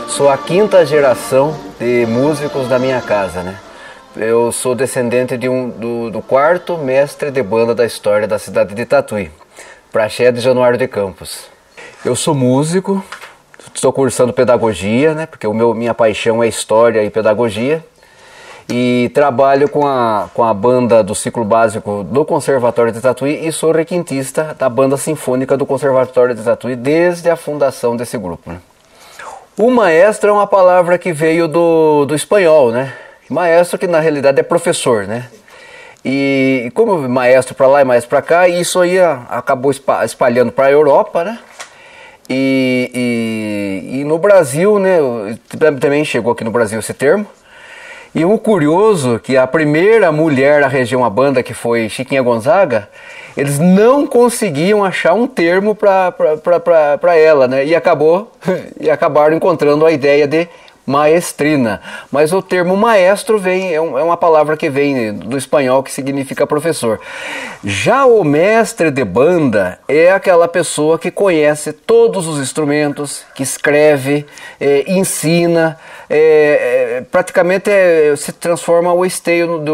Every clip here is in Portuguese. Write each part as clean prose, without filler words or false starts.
Sou a quinta geração de músicos da minha casa, né? Eu sou descendente do quarto mestre de banda da história da cidade de Tatuí, Praxedes Januário de Campos. Eu sou músico, estou cursando pedagogia, né? Porque minha paixão é história e pedagogia. E trabalho com a banda do ciclo básico do Conservatório de Tatuí e sou requintista da banda sinfônica do Conservatório de Tatuí desde a fundação desse grupo, né? O maestro é uma palavra que veio do espanhol, né? Maestro que na realidade é professor, né? E como maestro para lá e maestro para cá, isso aí acabou espalhando para a Europa, né? E no Brasil, né? Também chegou aqui no Brasil esse termo. E o curioso que a primeira mulher a reger uma banda, que foi Chiquinha Gonzaga, eles não conseguiam achar um termo para ela, né? E acabaram encontrando a ideia de maestrina. Mas o termo maestro é uma palavra que vem do espanhol, que significa professor. Já o mestre de banda é aquela pessoa que conhece todos os instrumentos, que escreve, ensina, praticamente se transforma o esteio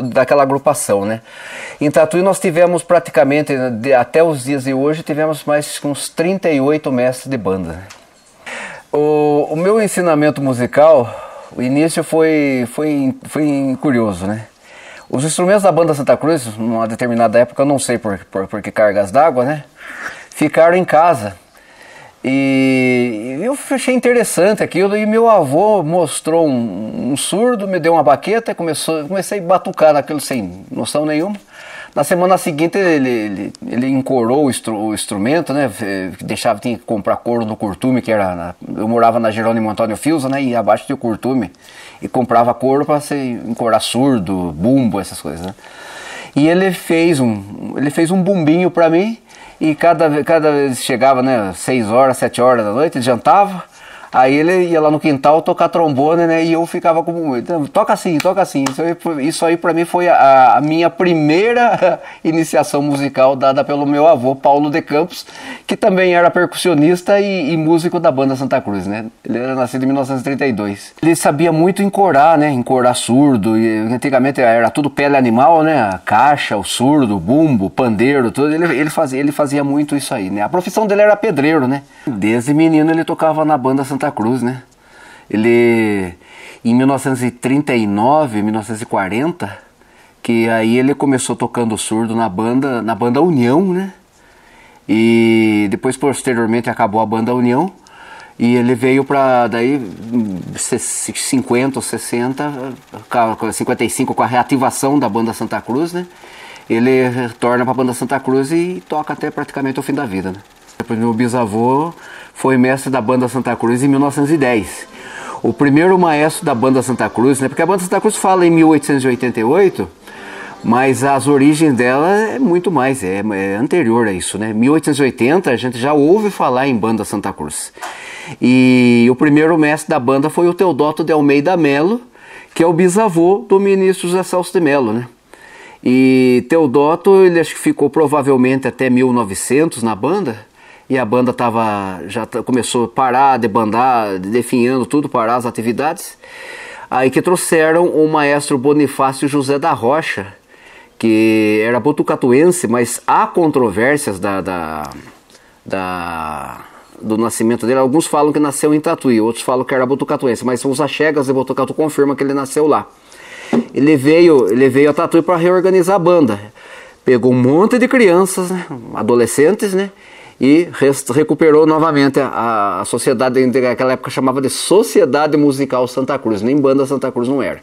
daquela agrupação, né? Em Tatuí nós tivemos praticamente, até os dias de hoje, tivemos mais uns 38 mestres de banda. O meu ensinamento musical, o início foi curioso, né? Os instrumentos da banda Santa Cruz, numa determinada época, eu não sei por que cargas d'água, né? Ficaram em casa. E eu achei interessante aquilo, e meu avô mostrou um surdo, me deu uma baqueta, comecei a batucar naquilo sem noção nenhuma. Na semana seguinte ele encorou o instrumento, né? Tinha que comprar couro no curtume, eu morava na Jerônimo Antônio Fiuza, né? E abaixo tinha o curtume, e comprava couro para encorar surdo, bumbo, essas coisas, né? E ele fez um bumbinho para mim. E cada vez chegava, né, 6 horas, 7 horas da noite, ele jantava, aí ele ia lá no quintal tocar trombone, né, e eu ficava como, toca assim. Isso aí para mim foi a minha primeira iniciação musical dada pelo meu avô, Paulo de Campos, que também era percussionista e músico da banda Santa Cruz, né. Ele era nascido em 1932. Ele sabia muito encorar, né, encorar surdo, e antigamente era tudo pele animal, né, a caixa, o surdo, o bumbo, o pandeiro, tudo, ele fazia muito isso aí, né. A profissão dele era pedreiro, né. Desde menino ele tocava na banda Santa Cruz, né. Ele, em 1939, 1940, que aí ele começou tocando surdo na banda União, né. E depois, posteriormente, acabou a banda União. E ele veio para daí 50 ou 60, 55, com a reativação da banda Santa Cruz, né? Ele retorna para a banda Santa Cruz e toca até praticamente o fim da vida, né? Depois meu bisavô foi mestre da banda Santa Cruz em 1910. O primeiro maestro da banda Santa Cruz, né? Porque a banda Santa Cruz fala em 1888, mas as origens dela é muito mais, é anterior a isso, né? 1880 a gente já ouve falar em banda Santa Cruz. E o primeiro mestre da banda foi o Teodoto de Almeida Melo, que é o bisavô do ministro José Celso de Melo, né? E Teodoto, ele acho que ficou provavelmente até 1900 na banda, e a banda começou a parar, debandar, definhando tudo, parar as atividades. Aí que trouxeram o maestro Bonifácio José da Rocha, que era botucatuense, mas há controvérsias do nascimento dele. Alguns falam que nasceu em Tatuí, outros falam que era botucatuense, mas os achegas de Botucatu confirmam que ele nasceu lá. Ele veio a Tatuí para reorganizar a banda. Pegou um monte de crianças, né, adolescentes, né, e recuperou novamente a sociedade, naquela época chamava de Sociedade Musical Santa Cruz, nem banda Santa Cruz não era.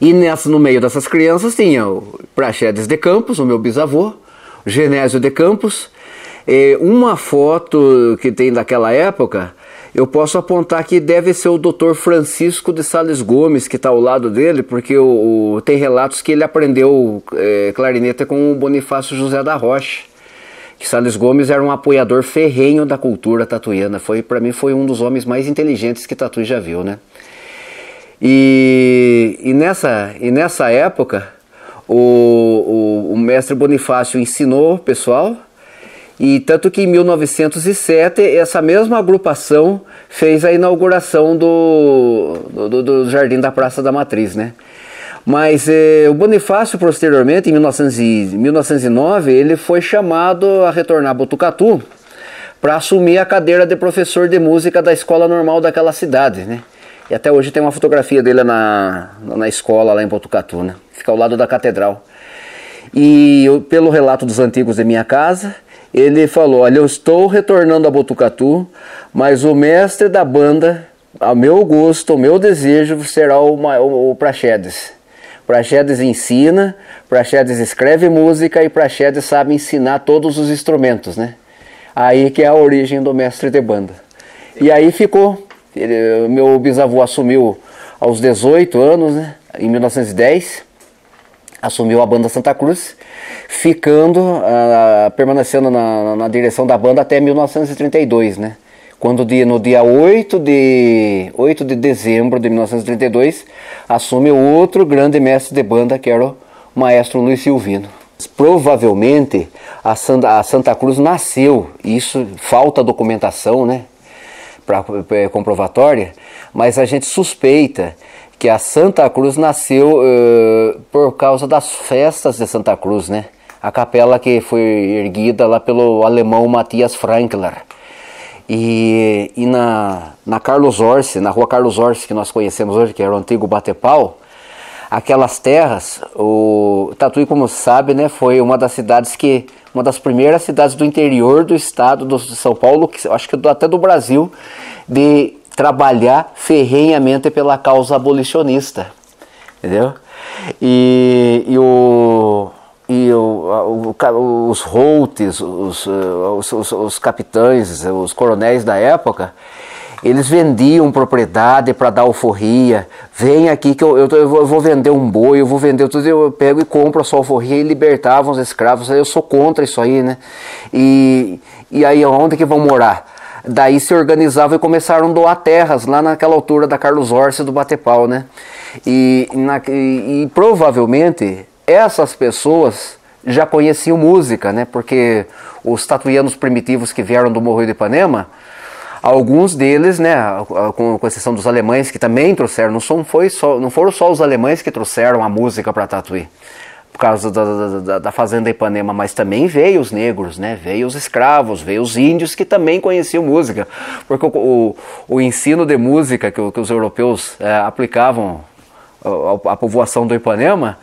E no meio dessas crianças tinha o Praxedes de Campos, o meu bisavô, o Genésio de Campos. Uma foto que tem daquela época, Eu posso apontar que deve ser o Dr. Francisco de Sales Gomes, que está ao lado dele, porque tem relatos que ele aprendeu clarineta com o Bonifácio José da Rocha. Que Sales Gomes era um apoiador ferrenho da cultura tatuiana. Para mim foi um dos homens mais inteligentes que Tatuí já viu, né? E nessa época, o mestre Bonifácio ensinou o pessoal. E tanto que em 1907 essa mesma agrupação fez a inauguração do Jardim da Praça da Matriz, né? Mas o Bonifácio posteriormente, em 1909, ele foi chamado a retornar a Botucatu para assumir a cadeira de professor de música da escola normal daquela cidade, né? E até hoje tem uma fotografia dele na escola lá em Botucatu, né? Fica ao lado da catedral. E pelo relato dos antigos de minha casa, ele falou: olha, eu estou retornando a Botucatu, mas o mestre da banda, ao meu gosto, o meu desejo, será o Praxedes. Praxedes ensina, Praxedes escreve música e Praxedes sabe ensinar todos os instrumentos, né? Aí que é a origem do mestre de banda. E aí ficou. Meu bisavô assumiu aos 18 anos, né? Em 1910. Assumiu a banda Santa Cruz, permanecendo na direção da banda até 1932, né? Quando no dia 8 de dezembro de 1932, assume o outro grande mestre de banda, que era o maestro Luiz Silvino. Provavelmente a Santa Cruz nasceu, isso falta documentação, né, comprovatória, mas a gente suspeita que a Santa Cruz nasceu por causa das festas de Santa Cruz, né? A capela que foi erguida lá pelo alemão Matthias Frankler. E na Carlos Orsi, na rua Carlos Orsi, que nós conhecemos hoje, que era o antigo Batepau, aquelas terras, o Tatuí, como sabe, né, foi uma das primeiras cidades do interior do estado de São Paulo, que acho que até do Brasil, de trabalhar ferrenhamente pela causa abolicionista, entendeu? Os Holtes, os capitães, os coronéis da época, eles vendiam propriedade para dar alforria. Vem aqui que eu vou vender um boi, eu vou vender tudo, eu pego e compro a sua alforria, e libertavam os escravos. Eu sou contra isso aí, né? E aí onde que vão morar? Daí se organizavam e começaram a doar terras lá naquela altura da Carlos Orsi do Batepau, né? E provavelmente essas pessoas já conheciam música, né? Porque os tatuianos primitivos que vieram do Morro de Ipanema, alguns deles, né, com exceção dos alemães que também trouxeram, não foram só os alemães que trouxeram a música para Tatuí, por causa da fazenda Ipanema, mas também veio os negros, né? Veio os escravos, veio os índios que também conheciam música, porque o ensino de música que os europeus aplicavam à povoação do Ipanema,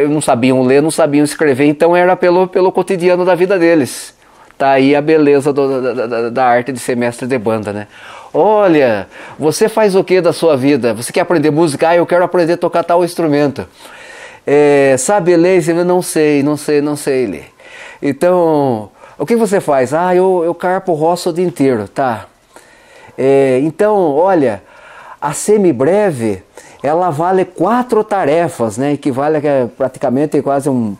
não sabiam ler, não sabiam escrever, então era pelo cotidiano da vida deles. Tá aí a beleza da arte de ser mestre de banda, né? Olha, você faz o que da sua vida? Você quer aprender música? Eu quero aprender a tocar tal instrumento. Sabe ler? Não sei ler. Então, o que você faz? Eu carpo roça o dia inteiro, tá? Então, olha, a semibreve, ela vale 4 tarefas, né? Equivale a praticamente quase um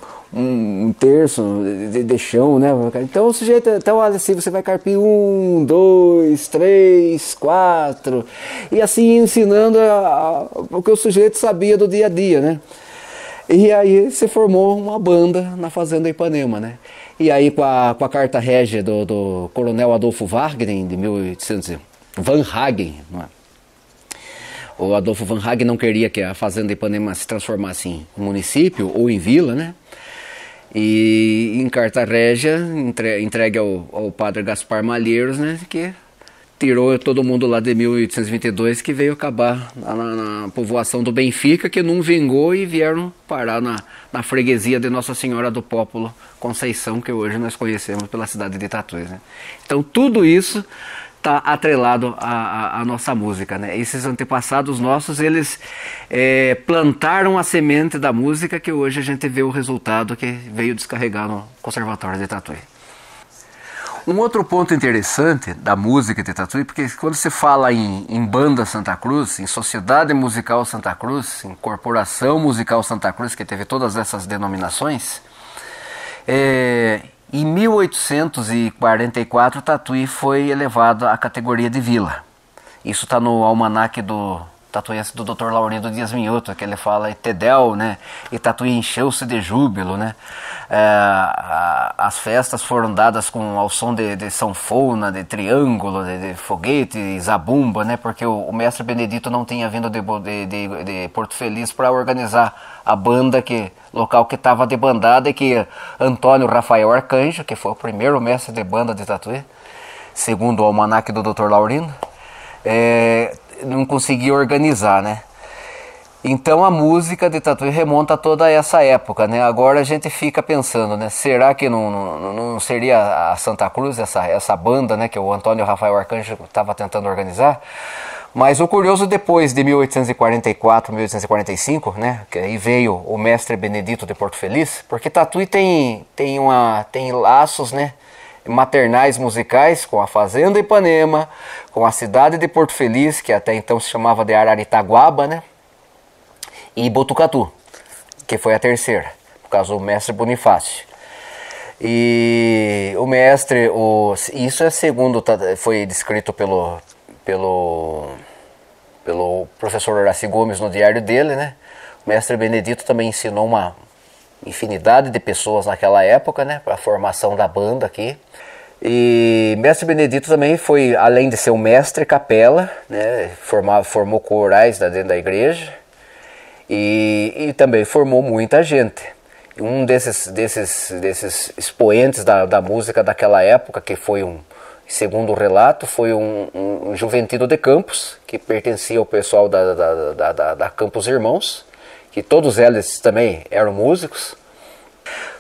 terço de chão, né? Então o sujeito, olha assim, você vai carpir 1, 2, 3, 4, e assim ensinando o que o sujeito sabia do dia a dia, né? E aí se formou uma banda na Fazenda Ipanema, né? E aí com a carta régia do coronel Adolfo Wagner, de 1800, Van Hagen, não é? O Adolfo Van Hagen não queria que a Fazenda Ipanema se transformasse em município ou em vila, né? E em carta régia, entregue ao padre Gaspar Malheiros, né? Que tirou todo mundo lá de 1822, que veio acabar na povoação do Benfica, que não vingou, e vieram parar na freguesia de Nossa Senhora do Pópulo Conceição, que hoje nós conhecemos pela cidade de Tatuí, né? Então tudo isso está atrelado à nossa música, né? Esses antepassados nossos, eles plantaram a semente da música, que hoje a gente vê o resultado que veio descarregar no Conservatório de Tatuí. Um outro ponto interessante da música de Tatuí, porque quando você fala em banda Santa Cruz, em Sociedade Musical Santa Cruz, em Corporação Musical Santa Cruz, que teve todas essas denominações, em 1844 Tatuí foi elevado à categoria de vila. Isso está no almanaque do tatuense do Dr. Laurindo Dias Minhoto, que ele fala Itedel, né? E Tatuí encheu-se de júbilo, né? As festas foram dadas ao som de sanfona, de triângulo, de foguete e zabumba, né? Porque o mestre Benedito não tinha vindo de Porto Feliz para organizar a banda local que estava debandada, e que Antônio Rafael Arcanjo, que foi o primeiro mestre de banda de Tatuí, segundo o almanaque do Dr. Laurindo, não conseguia organizar, né? Então a música de Tatuí remonta a toda essa época, né? Agora a gente fica pensando, né? Será que não seria a Santa Cruz, essa banda, né? Que o Antônio Rafael Arcanjo estava tentando organizar? Mas o curioso, depois de 1844, 1845, né? Que aí veio o mestre Benedito de Porto Feliz, porque Tatuí tem laços, né? Maternais musicais com a Fazenda Ipanema, com a cidade de Porto Feliz, que até então se chamava de Araritaguaba, né? E Botucatu, que foi a terceira, por causa do mestre Bonifácio. E o mestre, isso é segundo, foi descrito pelo professor Horácio Gomes no diário dele, né? O mestre Benedito também ensinou uma infinidade de pessoas naquela época, né, para a formação da banda aqui. E mestre Benedito também foi, além de ser um mestre capela, né, formou corais dentro da igreja, e também formou muita gente. Um desses expoentes da música daquela época, que foi segundo o relato, foi um Juventino de Campos, que pertencia ao pessoal da Campos Irmãos, que todos eles também eram músicos.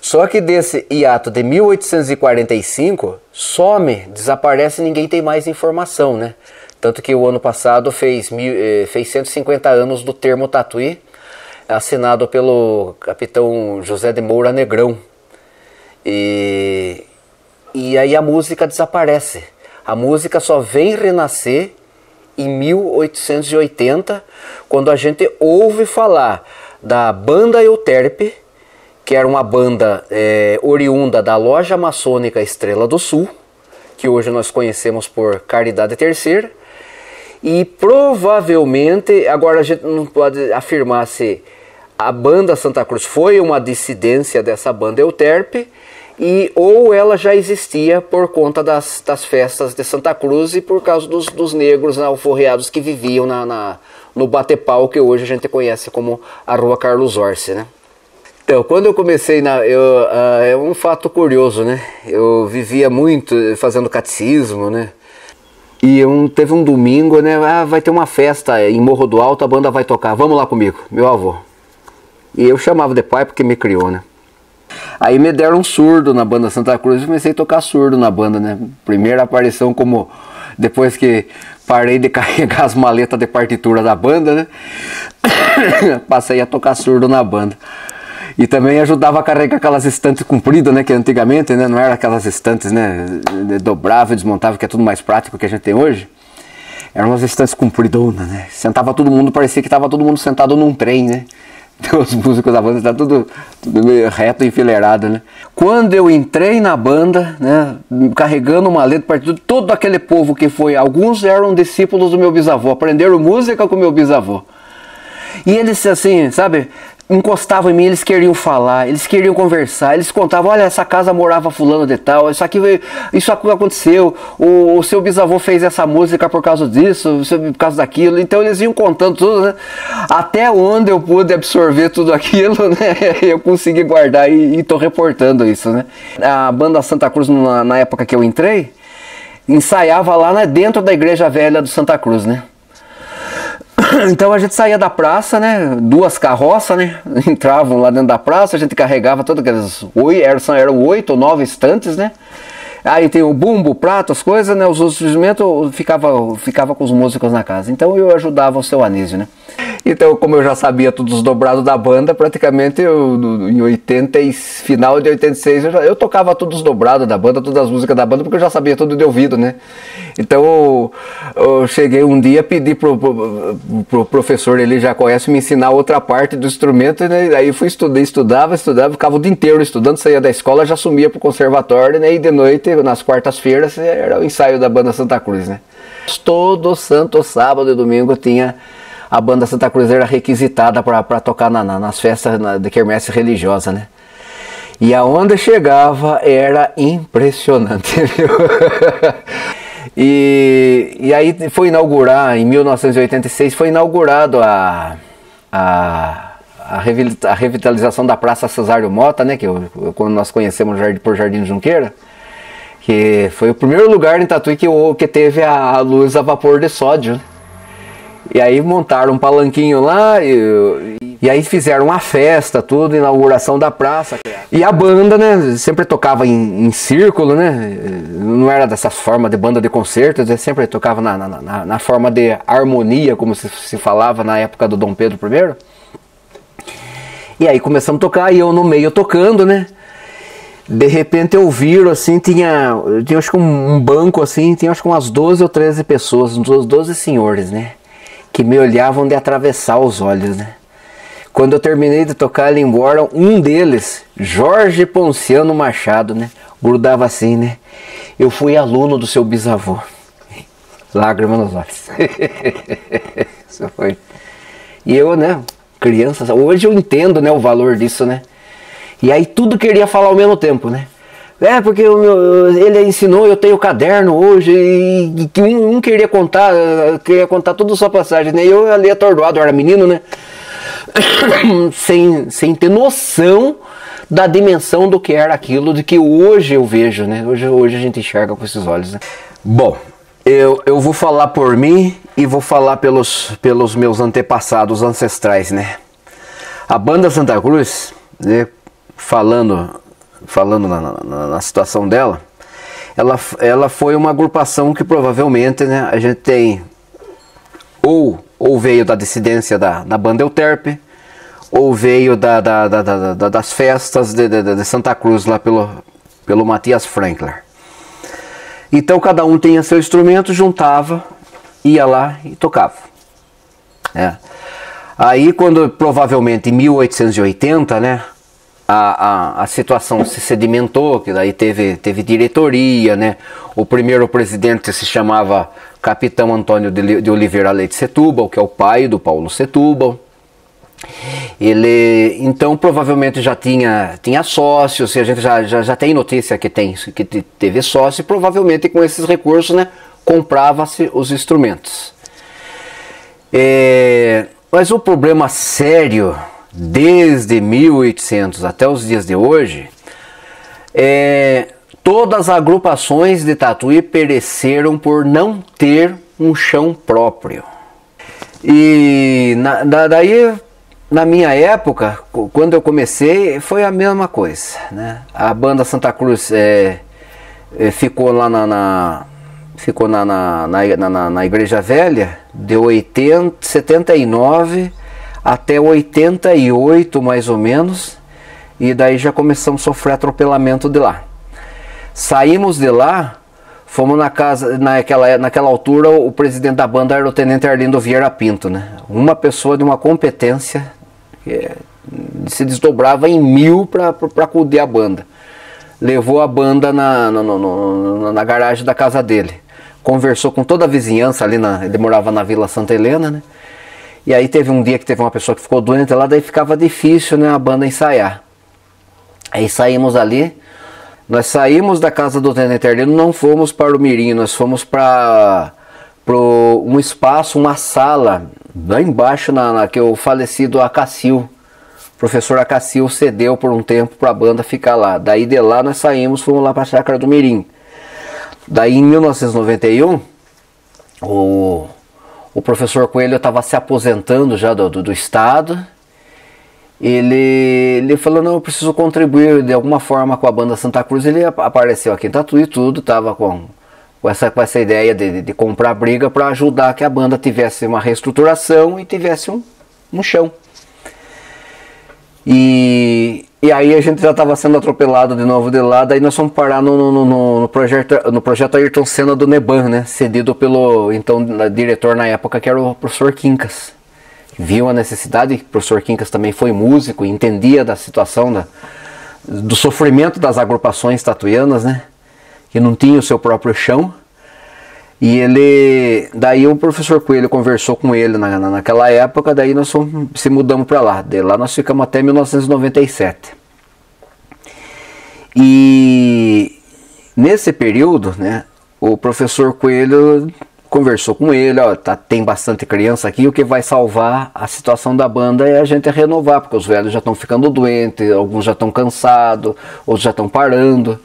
Só que desse hiato de 1845, desaparece, ninguém tem mais informação, né? Tanto que o ano passado fez 150 anos do termo Tatuí, assinado pelo capitão José de Moura Negrão. E aí a música desaparece. A música só vem renascer em 1880, quando a gente ouve falar da banda Euterpe, que era uma banda oriunda da loja maçônica Estrela do Sul, que hoje nós conhecemos por Caridade Terceira, e provavelmente, agora a gente não pode afirmar se a banda Santa Cruz foi uma dissidência dessa banda Euterpe, ou ela já existia por conta das festas de Santa Cruz e por causa dos negros alforreados que viviam no Bate-Pau, que hoje a gente conhece como a Rua Carlos Orsi, né? Então, quando eu comecei, é um fato curioso, né? Eu vivia muito fazendo catecismo, né? E teve um domingo, né? Vai ter uma festa em Morro do Alto, a banda vai tocar, vamos lá comigo, meu avô. E eu chamava de pai porque me criou, né? Aí me deram um surdo na banda Santa Cruz e comecei a tocar surdo na banda, né? Primeira aparição depois que parei de carregar as maletas de partitura da banda, né? Passei a tocar surdo na banda. E também ajudava a carregar aquelas estantes compridas, né? Que antigamente, né, não era aquelas estantes, né, dobrável, desmontável, que é tudo mais prático que a gente tem hoje. Eram umas estantes compridonas, né? Sentava todo mundo, parecia que estava todo mundo sentado num trem, né? Os músicos da banda estavam tudo meio reto e enfileirado, né? Quando eu entrei na banda, né, carregando uma maleta de partitura, todo aquele povo que foi, alguns eram discípulos do meu bisavô, aprenderam música com o meu bisavô. E eles, assim, sabe, encostavam em mim, eles queriam falar, eles queriam conversar, eles contavam, olha, essa casa morava fulano de tal, isso aconteceu, o seu bisavô fez essa música por causa disso, por causa daquilo. Então eles iam contando tudo, né? Até onde eu pude absorver tudo aquilo, né? Eu consegui guardar e estou reportando isso, né? A banda Santa Cruz, na época que eu entrei, ensaiava lá, né, dentro da igreja velha do Santa Cruz, né? Então a gente saía da praça, né, 2 carroças, né, entravam lá dentro da praça, a gente carregava todas aquelas, eram 8 ou 9 estantes, né, aí tem o bumbo, o prato, as coisas, né, os outros instrumentos, ficava com os músicos na casa. Então eu ajudava o seu Anísio, né. Então, como eu já sabia todos os dobrados da banda, praticamente em 80, final de 86, eu tocava todos os dobrados da banda, todas as músicas da banda, porque eu já sabia tudo de ouvido, né? Então, eu cheguei um dia, pedi pro professor, ele já conhece, me ensinar outra parte do instrumento, né? Aí fui estudava, ficava o dia inteiro estudando, saía da escola, já sumia pro conservatório, né? E de noite, nas quartas-feiras, era o ensaio da banda Santa Cruz, né? Todo santo sábado e domingo tinha... A banda Santa Cruz era requisitada para tocar nas festas de quermesse religiosa, né? E aonde chegava era impressionante, viu? E aí foi inaugurar, em 1986, foi inaugurado a revitalização da Praça Cesário Mota, né? Quando nós conhecemos por Jardim Junqueira, que foi o primeiro lugar em Tatuí que teve a luz a vapor de sódio, né? E aí montaram um palanquinho lá e aí fizeram uma festa, tudo, inauguração da praça. E a banda, né, sempre tocava em círculo, né, não era dessa forma de banda de concertos, sempre tocava na forma de harmonia, como se falava na época do Dom Pedro I. E aí começamos a tocar e eu no meio tocando, né. De repente eu viro assim, tinha acho que um banco assim, tinha acho que umas 12 ou 13 pessoas, uns 12 senhores, né, que me olhavam de atravessar os olhos, né? Quando eu terminei de tocar ali embora, um deles, Jorge Ponciano Machado, né? Grudava assim, né? Eu fui aluno do seu bisavô. Lágrima nos olhos. Isso foi. E eu, né? Criança, hoje eu entendo, né, o valor disso, né? E aí tudo queria falar ao mesmo tempo, né? Porque ele ensinou, eu tenho caderno hoje, e que um queria contar toda a sua passagem, né? E eu ali atordoado, eu era menino, né? sem ter noção da dimensão do que era aquilo, de que hoje eu vejo, né? Hoje a gente enxerga com esses olhos, né? Bom, eu vou falar por mim e vou falar pelos meus antepassados ancestrais, né? A banda Santa Cruz, né? Falando na situação dela, ela foi uma agrupação que provavelmente, né, a gente tem ou veio da dissidência da banda Euterpe, ou veio das festas de Santa Cruz lá pelo Matias Frankler. Então cada um tinha seu instrumento, juntava, ia lá e tocava. Aí quando provavelmente em 1880, né, a situação se sedimentou, que daí teve diretoria, né? O primeiro presidente se chamava Capitão Antônio de Oliveira Leite Setúbal, que é o pai do Paulo Setúbal. Ele, então, provavelmente já tinha sócios, e a gente já tem notícia que teve sócio, e provavelmente com esses recursos, né, comprava-se os instrumentos. Mas o problema sério desde 1800 até os dias de hoje, todas as agrupações de Tatuí pereceram por não ter um chão próprio. E daí, na minha época, quando eu comecei, foi a mesma coisa, né? A banda Santa Cruz ficou lá na Igreja Velha de 79 até 88 mais ou menos, e daí já começamos a sofrer atropelamento de lá. Saímos de lá, fomos na casa, naquela altura o presidente da banda era o Tenente Arlindo Vieira Pinto, né? Uma pessoa de uma competência que se desdobrava em 1000 para acudir a banda. Levou a banda na garagem da casa dele, conversou com toda a vizinhança ali, ele morava na Vila Santa Helena, né? E aí teve um dia que teve uma pessoa que ficou doente lá, daí ficava difícil, né, a banda ensaiar. Aí saímos ali, nós saímos da casa do Tenente Arlindo, não fomos para o Mirim, nós fomos para um espaço, uma sala, lá embaixo, que o falecido Acacil, o professor Acacil cedeu por um tempo para a banda ficar lá. Daí de lá nós saímos, fomos lá para a chácara do Mirim. Daí em 1991, o professor Coelho estava se aposentando já do Estado. Ele falou, não, eu preciso contribuir de alguma forma com a banda Santa Cruz. Ele apareceu aqui em Tatuí e tudo, estava com essa ideia de comprar briga para ajudar que a banda tivesse uma reestruturação e tivesse no chão. E aí a gente já estava sendo atropelado de novo de lá, daí nós fomos parar no projeto Ayrton Senna do Neban, né? Cedido pelo então diretor na época, que era o professor Quincas. Viu a necessidade, o professor Quincas também foi músico, entendia da situação, do sofrimento das agrupações tatuianas, né? Que não tinha o seu próprio chão. E daí o professor Coelho conversou com ele naquela época, daí nós se mudamos para lá. De lá nós ficamos até 1997. E nesse período, né, o professor Coelho conversou com ele, ó, tem bastante criança aqui, o que vai salvar a situação da banda é a gente renovar, porque os velhos já estão ficando doentes, alguns já estão cansados, outros já estão parando.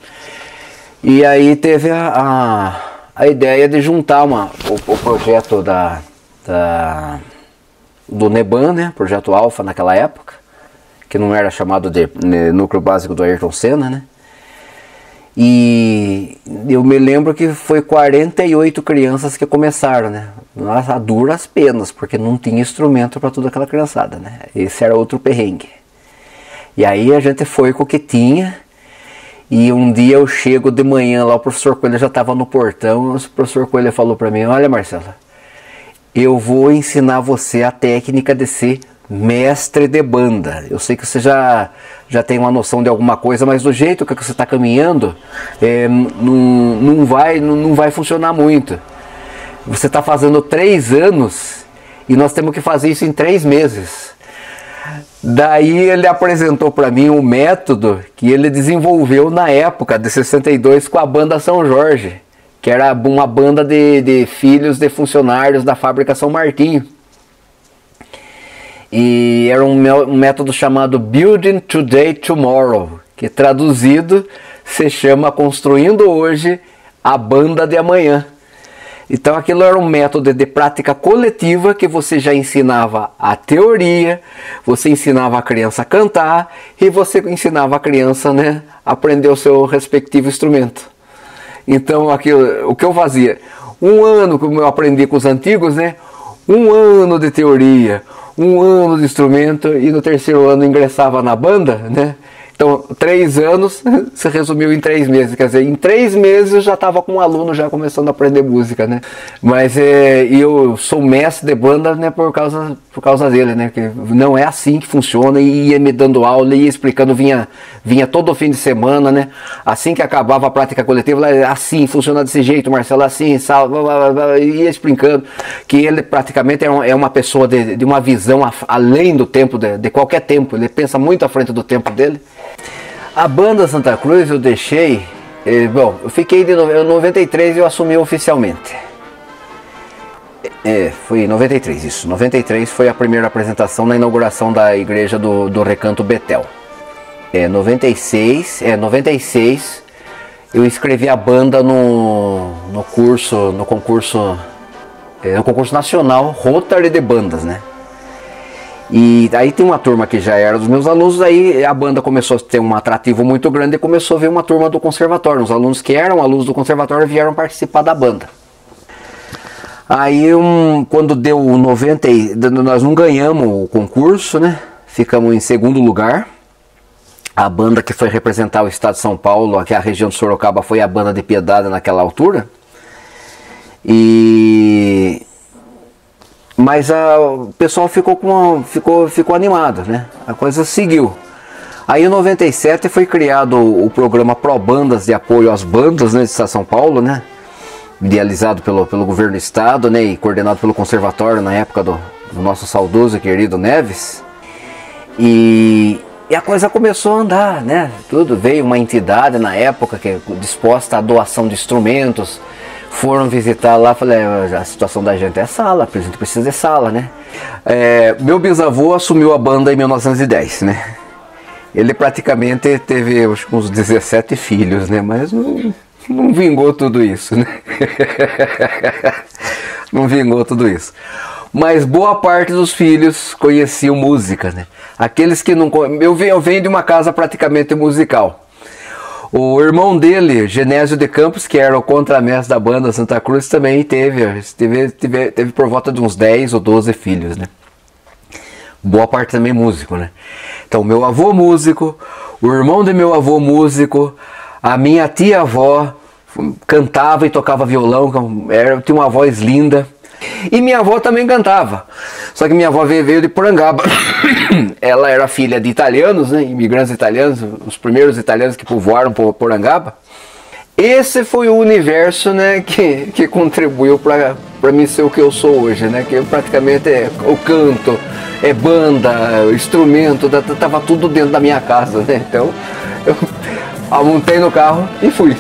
E aí teve a ideia de juntar o projeto do Neban, né, projeto Alfa naquela época, que não era chamado de núcleo básico do Ayrton Senna, né? E eu me lembro que foi 48 crianças que começaram, né? A duras penas, porque não tinha instrumento para toda aquela criançada, né? Esse era outro perrengue. E aí a gente foi com o que tinha. E um dia eu chego de manhã lá, o professor Coelho já estava no portão. O professor Coelho falou para mim: olha, Marcelo, eu vou ensinar você a técnica de ser mestre de banda. Eu sei que você já tem uma noção de alguma coisa, mas do jeito que você está caminhando, não vai funcionar muito. Você está fazendo 3 anos e nós temos que fazer isso em 3 meses. Daí ele apresentou para mim um método que ele desenvolveu na época de 62 com a banda São Jorge, que era uma banda de filhos de funcionários da fábrica São Martinho. E era um método chamado Building Today Tomorrow, que traduzido se chama Construindo Hoje a Banda de Amanhã. Então aquilo era um método de prática coletiva que você já ensinava a teoria, você ensinava a criança a cantar e você ensinava a criança, né, a aprender o seu respectivo instrumento. Então o que eu fazia? Um ano, como eu aprendi com os antigos, né, 1 ano de teoria, 1 ano de instrumento, e no 3º ano ingressava na banda, né? Então 3 anos se resumiu em 3 meses, quer dizer, em 3 meses eu já estava com um aluno já começando a aprender música, né? Mas eu sou mestre de banda, né, por causa dele, né? Que não é assim que funciona, e ia me dando aula, ia explicando, vinha todo fim de semana, né? Assim que acabava a prática coletiva, assim, funciona desse jeito, Marcelo, assim, ia explicando que ele praticamente é uma pessoa de uma visão além do tempo, de qualquer tempo, ele pensa muito à frente do tempo dele. A banda Santa Cruz eu deixei, eu fiquei em 93 e eu assumi oficialmente. Foi em 93, isso. 93 foi a primeira apresentação na inauguração da igreja do Recanto Betel. 96 eu inscrevi a banda no concurso nacional Rotary de Bandas, né? E aí tem uma turma que já era dos meus alunos, aí a banda começou a ter um atrativo muito grande e começou a ver uma turma do conservatório. Os alunos que eram alunos do conservatório vieram participar da banda. Aí quando deu 90, nós não ganhamos o concurso, né? Ficamos em 2º lugar. A banda que foi representar o estado de São Paulo, aqui a região de Sorocaba, foi a banda de Piedade naquela altura. Mas o pessoal ficou animado, né? A coisa seguiu. Aí em 97 foi criado o programa Pro Bandas de apoio às bandas, né, de São Paulo, né? Idealizado pelo governo do estado, né, e coordenado pelo conservatório na época do nosso saudoso e querido Neves. E a coisa começou a andar, né? Tudo veio uma entidade na época que é disposta à doação de instrumentos. Foram visitar lá, falei, a situação da gente é sala, a gente precisa de sala, né? Meu bisavô assumiu a banda em 1910, né? Ele praticamente teve uns 17 filhos, né? Mas não vingou tudo isso, né? Não vingou tudo isso. Mas boa parte dos filhos conheciam música, né? Aqueles que não... Eu venho de uma casa praticamente musical. O irmão dele, Genésio de Campos, que era o contramestre da banda Santa Cruz, também teve por volta de uns 10 ou 12 filhos, né? boa parte também músico, né? Então, meu avô músico, o irmão de meu avô músico, a minha tia-avó cantava e tocava violão, tinha uma voz linda. E minha avó também cantava, só que minha avó veio de Porangaba. Ela era filha de italianos, né, imigrantes italianos, os primeiros italianos que povoaram Porangaba. Esse foi o universo, né, que contribuiu para mim ser o que eu sou hoje, né, que eu praticamente o canto, banda, instrumento, tava tudo dentro da minha casa, né, então eu montei no carro e fui.